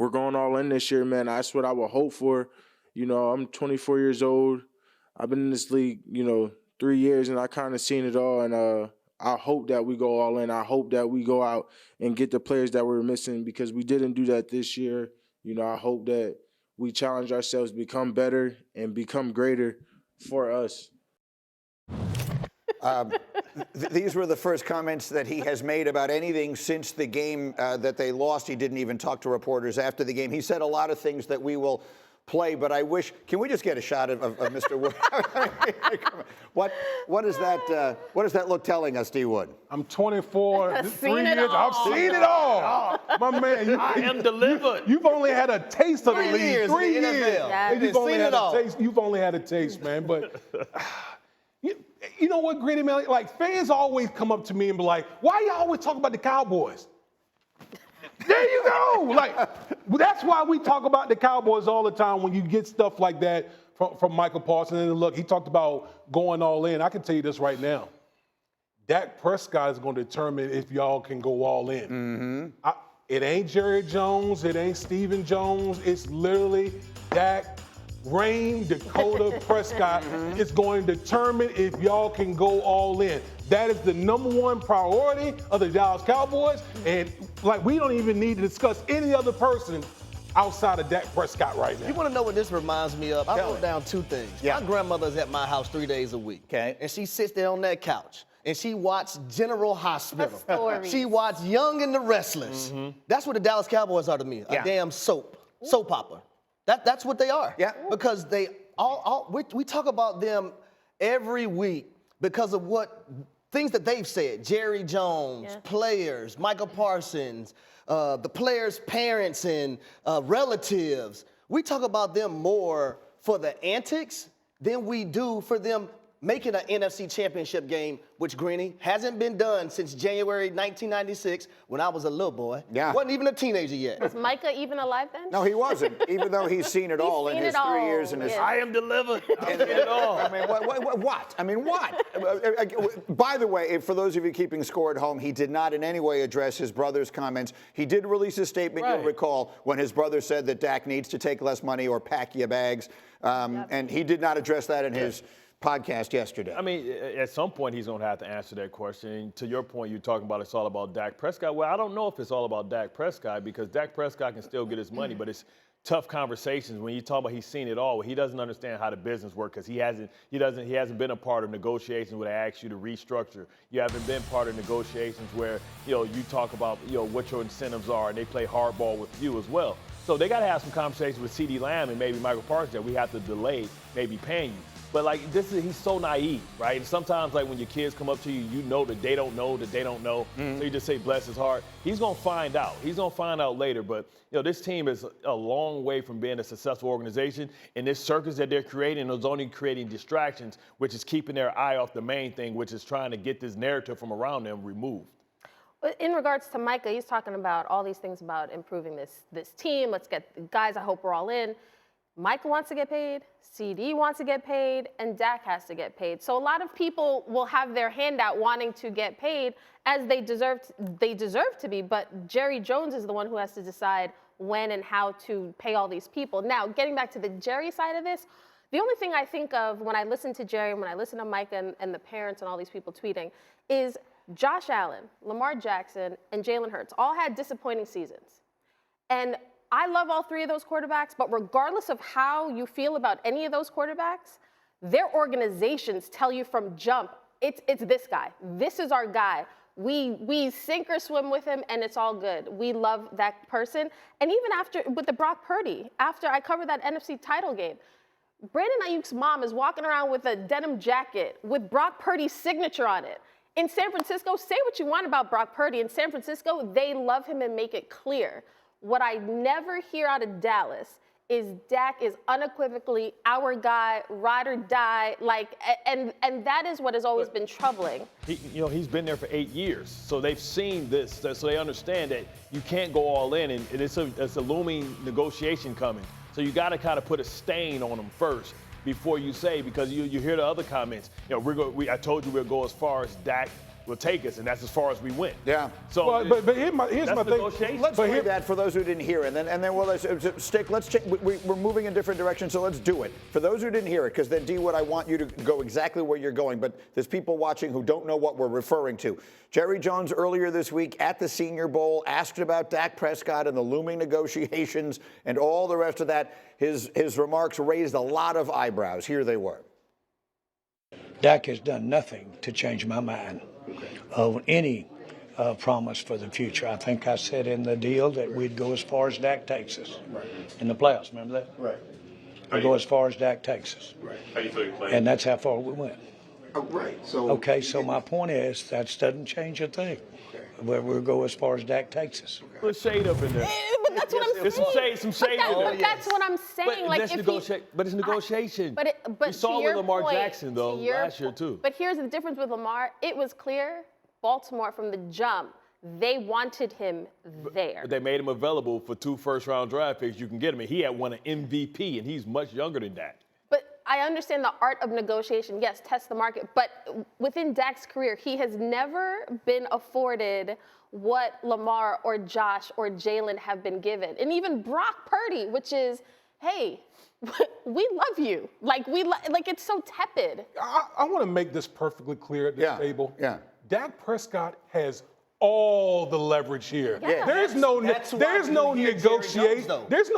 we're going all in this year, man. That's what I would hope for. You know, I'm 24 years old. I've been in this league, 3 years, and I kind of seen it all. And I hope that we go all in. I hope that we go out and get the players that we're missing because we didn't do that this year. I hope that we challenge ourselves, become better, and become greater for us. These were the first comments that he has made about anything since the game that they lost. He didn't even talk to reporters after the game. He said a lot of things that we will play, but I wish. Can we just get a shot of Mr. Wood? What is that? What does that look telling us, D. Wood? I'm 24, 3 years. I've seen it all. My man, I am delivered. You've only had a taste of the league. 3 years. Yeah. You've only had a taste. You've only had a taste, man. But you know what, Gritty, man? Like, fans always come up to me and be like, "Why you always talk about the Cowboys?" There you go. Like, that's why we talk about the Cowboys all the time when you get stuff like that from Micah Parsons. And look, he talked about going all in. I can tell you this right now. Dak Prescott is going to determine if y'all can go all in. Mm-hmm. It ain't Jerry Jones. It ain't Stephen Jones. It's literally Dak Dakota Prescott is going to determine if y'all can go all in. That is the number one priority of the Dallas Cowboys. And, we don't even need to discuss any other person outside of Dak Prescott right now. You want to know what this reminds me of? I wrote down 2 things. Yeah. My grandmother's at my house 3 days a week. Okay. And she sits there on that couch. And she watched General Hospital. She watched Young and the Restless. Mm-hmm. That's what the Dallas Cowboys are to me. A damn soap opera. That's what they are. Yeah. Because they we talk about them every week because of things that they've said. Jerry Jones, players, Micah Parsons, the players' parents and relatives. We talk about them more for the antics than we do for them making an NFC championship game, which, Greeny, hasn't been done since January 1996 when I was a little boy. Yeah. Wasn't even a teenager yet. Was Micah even alive then? No, he wasn't, even though he's seen it all in his 3 years. And I am delivered. I've seen it all. I mean, what? I mean, what? By the way, for those of you keeping score at home, he did not in any way address his brother's comments. He did release a statement, you'll recall, when his brother said that Dak needs to take less money or pack your bags. And he did not address that in his podcast yesterday. I mean, at some point he's going to have to answer that question. And to your point, you're talking about it's all about Dak Prescott. Well, I don't know if it's all about Dak Prescott because Dak Prescott can still get his money, but it's tough conversations when you talk about he's seen it all. He doesn't understand how the business works because he hasn't been a part of negotiations where they ask you to restructure. You haven't been part of negotiations where you talk about what your incentives are and they play hardball with you as well. So they got to have some conversations with CeeDee Lamb and maybe Michael Parsons that we have to delay maybe paying you. But he's so naive, right? And sometimes when your kids come up to you, you know that they don't know. Mm-hmm. So you just say, bless his heart. He's going to find out. He's going to find out later. But, this team is a long way from being a successful organization. And this circus that they're creating is only creating distractions, which is keeping their eye off the main thing, which is trying to get this narrative from around them removed. In regards to Micah, he's talking about all these things about improving this team. Let's get guys, I hope we're all in. Micah wants to get paid, CD wants to get paid, and Dak has to get paid. So a lot of people will have their hand out wanting to get paid as they deserve to be, but Jerry Jones is the one who has to decide when and how to pay all these people. Now, getting back to the Jerry side of this, the only thing I think of when I listen to Jerry, when I listen to Micah and the parents and all these people tweeting is Josh Allen, Lamar Jackson, and Jalen Hurts all had disappointing seasons. And I love all 3 of those quarterbacks, but regardless of how you feel about any of those quarterbacks, their organizations tell you from jump, it's this guy. This is our guy. We sink or swim with him, and it's all good. We love that person. And even with the Brock Purdy, after I covered that NFC title game, Brandon Ayuk's mom is walking around with a denim jacket with Brock Purdy's signature on it. In San Francisco, say what you want about Brock Purdy. In San Francisco, they love him and make it clear. What I never hear out of Dallas is Dak is unequivocally our guy, ride or die, and that is what has always been troubling. He's been there for 8 years, so they've seen this, so they understand that you can't go all in, and it's a looming negotiation coming. So you got to kind of put a stain on them first before you say, because you hear the other comments. I told you we'll go as far as Dak will take us, and that's as far as we went. Yeah. So, but here's my thing. negotiation. Let's play that for those who didn't hear it, and then we'll stick. Let's check. We're moving in different directions, so let's do it. For those who didn't hear it, because then D Wood, I want you to go exactly where you're going, but there's people watching who don't know what we're referring to. Jerry Jones earlier this week at the Senior Bowl asked about Dak Prescott and the looming negotiations and all the rest of that. His remarks raised a lot of eyebrows. Here they were. Dak has done nothing to change my mind of any promise for the future. I think I said in the deal that we'd go as far as Dak takes us in the playoffs. Remember that? Right. We'd go as far as Dak takes us. Right. How do you feel you're playing? And that's how far we went. Oh, right. So. Okay, so my point is that doesn't change a thing. We'll go as far as Dak takes us. Put shade up in there. But that's what I'm saying. There's some shade in there. But that's what I'm saying. But like that's if but it's negotiation. But we saw to with your Lamar point, Jackson though last year too. But here's the difference with Lamar. It was clear Baltimore from the jump. They wanted him there. But they made him available for 2 first-round draft picks. You can get him. And he had won an MVP, and he's much younger than that. But I understand the art of negotiation. Yes, test the market. But within Dak's career, he has never been afforded what Lamar or Josh or Jalen have been given. And even Brock Purdy, which is, hey, we love you. Like, it's so tepid. I want to make this perfectly clear at this table. Yeah. Dak Prescott has all the leverage here. Yeah. There's no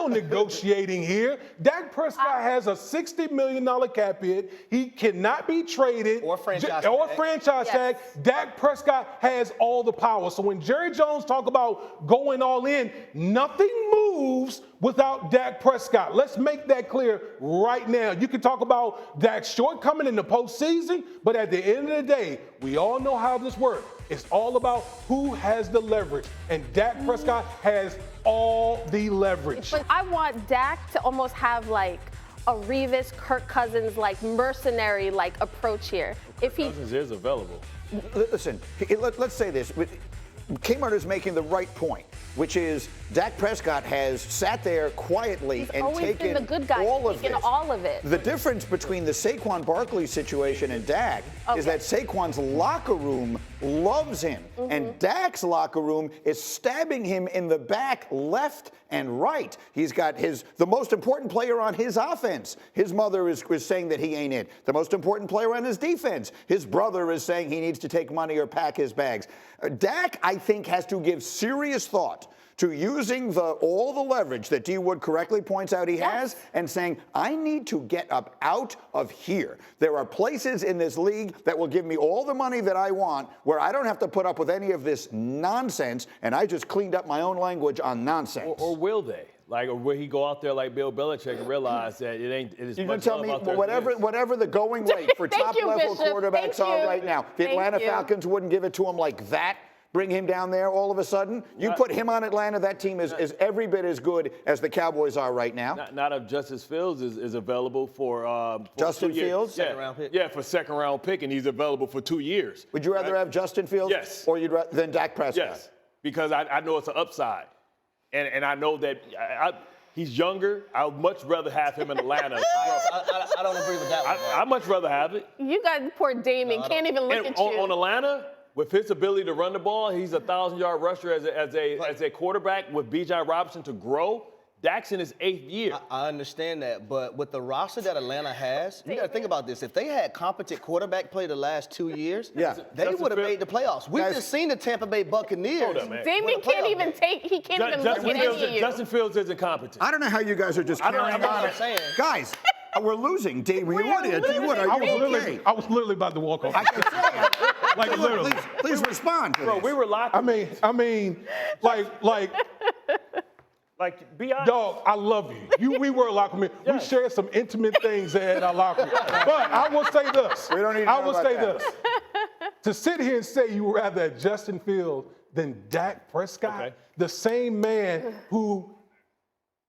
negotiating here. Dak Prescott has a $60 million cap hit. He cannot be traded Or franchise tag. Dak Prescott has all the power. So when Jerry Jones talk about going all in, nothing moves without Dak Prescott. Let's make that clear right now. You can talk about Dak's shortcoming in the postseason, but at the end of the day, we all know how this works. It's all about who has the leverage, and Dak Prescott has all the leverage. But I want Dak to almost have like a Revis, Kirk Cousins, like mercenary like approach here. If he Cousins is available. Listen, let's say this. Kmart is making the right point, which is Dak Prescott has sat there quietly and taken the good guy, all of this. all of it. The difference between the Saquon Barkley situation and Dak is that Saquon's locker room loves him, and Dak's locker room is stabbing him in the back, left and right. He's got the most important player on his offense. His mother is saying that he ain't it. The most important player on his defense. His brother is saying he needs to take money or pack his bags. Dak, I think, has to give serious thought to using all the leverage that D. Wood correctly points out he has and saying, I need to get up out of here. There are places in this league that will give me all the money that I want where I don't have to put up with any of this nonsense, and I just cleaned up my own language on nonsense. Or will they? Like, or will he go out there like Bill Belichick and realize that it is you much can tell love me out there whatever the going rate for top-level quarterbacks are right now. The Atlanta Falcons wouldn't give it to him like that. Bring him down there all of a sudden. You put him on Atlanta, that team is every bit as good as the Cowboys are right now. Not if Justice Fields is available for Justin 2 years. Fields? Yeah. Second-round pick. Yeah, for second-round pick, and he's available for 2 years. Would you rather have Justin Fields? Yes. Or than Dak Prescott? Yes, because I know it's an upside, and I know that he's younger. I would much rather have him in Atlanta. I don't agree with that one. I'd much rather have it. You got poor Damon, can't even look at you. On Atlanta, with his ability to run the ball, he's a 1,000-yard rusher as a quarterback with B.J. Robinson to grow. Dak's in his 8th year. I understand that, but with the roster that Atlanta has, you got to think about this. If they had competent quarterback play the last 2 years, they would have made the playoffs. We've just seen the Tampa Bay Buccaneers. Hold up, man. Damon can't even look at any of you. Justin Fields isn't competent. I don't know how you guys are just carrying on. Guys, we're losing. D. Wood, are you okay? I was literally about to walk off. I can say Like literally. Please respond. Bro, we were locked. I mean, like. Like, be honest. Dog, I love you. We were a locker room. We shared some intimate things at our locker room. But I will say this. We don't need to know about that. To sit here and say you would rather have Justin Fields than Dak Prescott, the same man who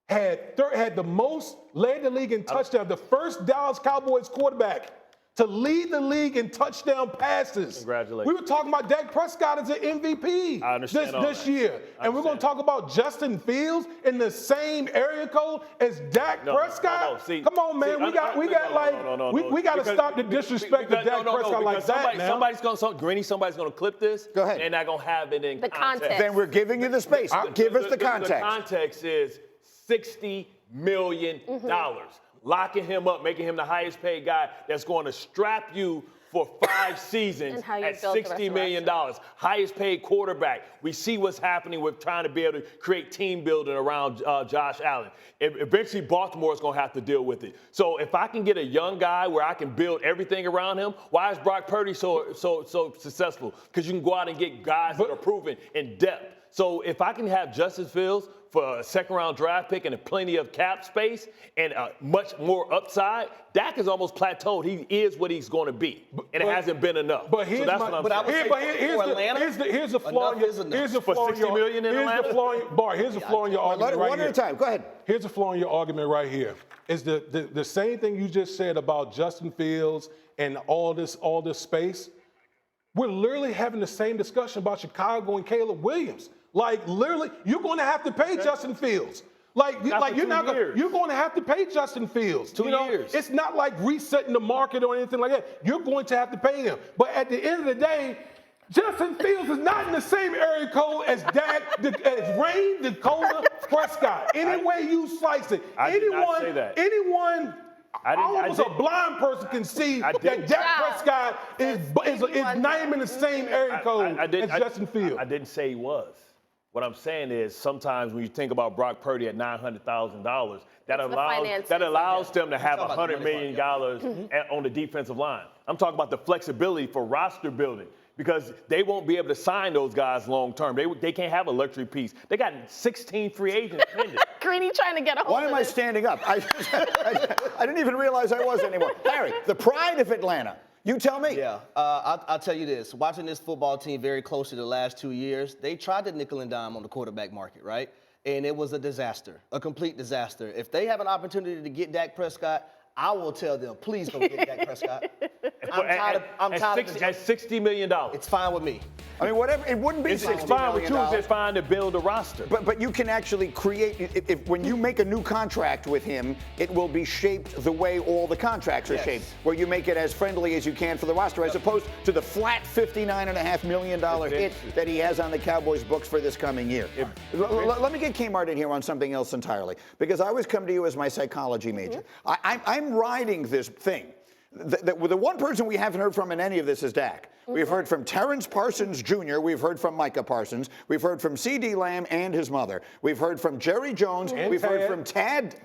had the most led the league in touchdowns, the first Dallas Cowboys quarterback to lead the league in touchdown passes. Congratulations. We were talking about Dak Prescott as an MVP I understand this year. And we're going to talk about Justin Fields in the same area code as Dak Prescott. See, come on, man. We got to stop the disrespect of Dak Prescott like that now. Somebody's going to clip this. Go ahead. They're not going to have it in The context. Then we're giving you the space. Give us the context. The context is $60 million. Locking him up, making him the highest paid guy that's going to strap you for 5 seasons at $60 million. Highest paid quarterback. We see what's happening with trying to be able to create team building around Josh Allen. Eventually, Baltimore is going to have to deal with it. So if I can get a young guy where I can build everything around him, why is Brock Purdy so successful? Because you can go out and get guys that are proven in depth. So if I can have Justin Fields for a second-round draft pick and plenty of cap space and much more upside, Dak is almost plateaued. He is what he's going to be, and it hasn't been enough. But here's so that's what I'm saying. Here's the flaw in your argument right One at a time. Go ahead. Here's the flaw in your argument right here. Is the same thing you just said about Justin Fields and all this space. We're literally having the same discussion about Chicago and Caleb Williams. Like, literally, you're going to have to pay Justin Fields. You're going to have to pay Justin Fields. 2 years. It's not like resetting the market or anything like that. You're going to have to pay him. But at the end of the day, Justin Fields is not in the same area code as Rain, Dakota, Prescott. Any way you slice it. I did not say that. Almost a blind person can see that Dak Prescott is not even in the same area code as Justin Fields. I didn't say he was. What I'm saying is sometimes when you think about Brock Purdy at $900,000, that allows them to have $100 million on the defensive line. I'm talking about the flexibility for roster building because they won't be able to sign those guys long term. They can't have a luxury piece. They got 16 free agents pending. Greeny trying to get a hold of Why am I standing up? I didn't even realize I was anymore. Harry, the pride of Atlanta. You tell me. Yeah, I'll tell you this. Watching this football team very closely the last 2 years, they tried to nickel and dime on the quarterback market, right? And it was a disaster, a complete disaster. If they have an opportunity to get Dak Prescott, I will tell them, please don't get Dak Prescott. I'm tired of at $60 million. It's fine with me. I mean, whatever. It wouldn't be It's fine with you. It's fine to build a roster. But you can actually create. When you make a new contract with him, it will be shaped the way all the contracts are shaped, where you make it as friendly as you can for the roster, as opposed to the flat $59.5 million hit that he has on the Cowboys' books for this coming year. Let me get Kmart in here on something else entirely, because I always come to you as my psychology major. I'm riding this thing. The one person we haven't heard from in any of this is Dak. We've heard from Terrence Parsons Jr. We've heard from Micah Parsons. We've heard from C.D. Lamb and his mother. We've heard from Jerry Jones. We've heard from Tad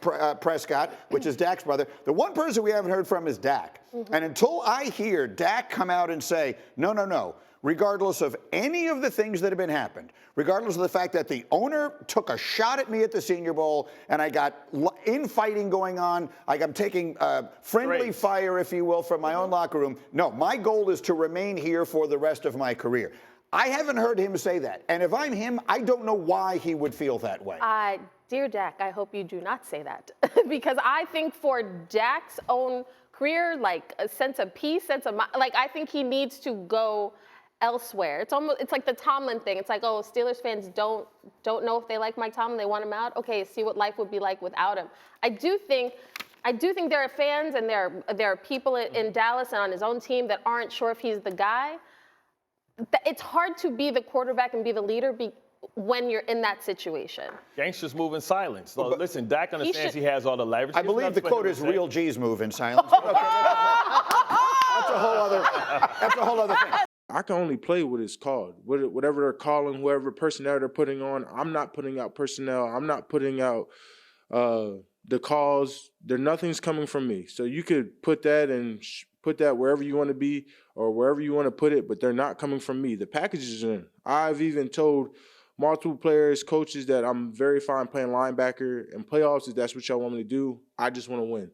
Prescott, which is Dak's brother. The one person we haven't heard from is Dak. And until I hear Dak come out and say, no, regardless of any of the things that have been happened, regardless of the fact that the owner took a shot at me at the Senior Bowl and I got infighting going on, I'm taking friendly fire, if you will, from my own locker room. No, my goal is to remain here for the rest of my career. I haven't heard him say that. And if I'm him, I don't know why he would feel that way. Dear Dak, I hope you do not say that. Because I think for Dak's own career, like a sense of peace, I think he needs to go elsewhere. It's like the Tomlin thing. It's like, oh, Steelers fans don't know if they like Mike Tomlin, they want him out. Okay, see what life would be like without him. I do think there are fans and there are people in Dallas and on his own team that aren't sure if he's the guy. It's hard to be the quarterback and be the leader when you're in that situation. Gangsters move in silence. So listen, Dak understands he has all the leverage. I believe the quote is real G's move in silence. That's a whole other thing. I can only play what it's called. Whatever they're calling, whoever personnel they're putting on, I'm not putting out personnel. I'm not putting out the calls. Nothing's coming from me. So you could put that and put that wherever you want to be or wherever you want to put it, but they're not coming from me. The package is in. I've even told multiple players, coaches that I'm very fine playing linebacker in playoffs if that's what y'all want me to do. I just want to win.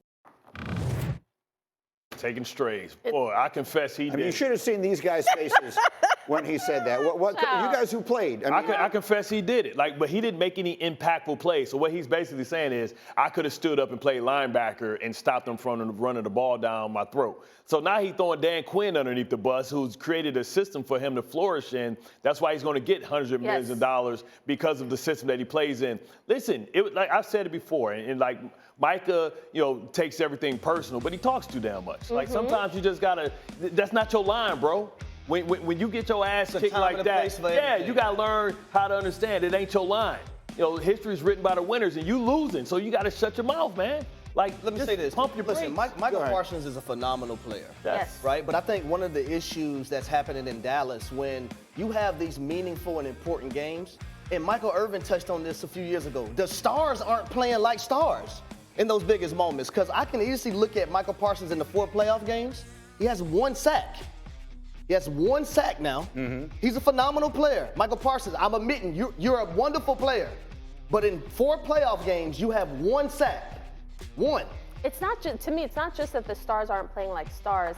Taking strays. Boy, I confess he did. You should have seen these guys' faces when he said that. What you guys who played? I mean, I confess he did it. But he didn't make any impactful plays. So what he's basically saying is, I could have stood up and played linebacker and stopped them from running the ball down my throat. So now he's throwing Dan Quinn underneath the bus, who's created a system for him to flourish in. That's why he's going to get hundreds of millions of dollars because of the system that he plays in. Listen, like I've said it before, and like Micah, takes everything personal, but he talks too damn much. Like sometimes you just gotta. That's not your line, bro. When you get your ass kicked like that, you gotta learn how to understand it ain't your line. History is written by the winners, and you losing, so you gotta shut your mouth, man. Like, let me say this. Pump your brakes. Listen, Micah Parsons is a phenomenal player. Yes. Right? But I think one of the issues that's happening in Dallas when you have these meaningful and important games, and Michael Irvin touched on this a few years ago, the stars aren't playing like stars in those biggest moments. Because I can easily look at Michael Parsons in the 4 playoff games. He has 1 sack. He has 1 sack now. He's a phenomenal player. Michael Parsons, I'm admitting, you're a wonderful player. But in 4 playoff games, you have 1 sack. 1. It's not just, to me, it's not just that the stars aren't playing like stars.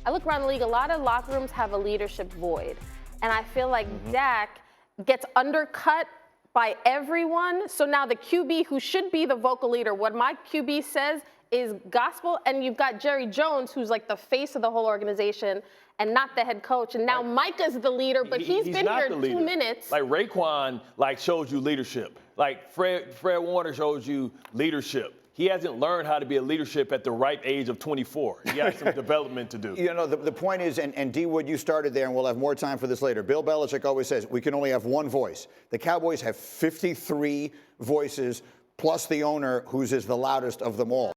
I look around the league, a lot of locker rooms have a leadership void. And I feel like Dak gets undercut by everyone. So now the QB who should be the vocal leader, what my QB says is gospel. And you've got Jerry Jones, who's like the face of the whole organization and not the head coach. And now Micah's the leader, but he's been here 2 minutes. Like Raekwon, shows you leadership. Like Fred Warner shows you leadership. He hasn't learned how to be a leadership at the ripe age of 24. He has some development to do. The point is, and D. Wood, you started there, and we'll have more time for this later. Bill Belichick always says, we can only have 1 voice. The Cowboys have 53 voices, plus the owner, whose is the loudest of them all.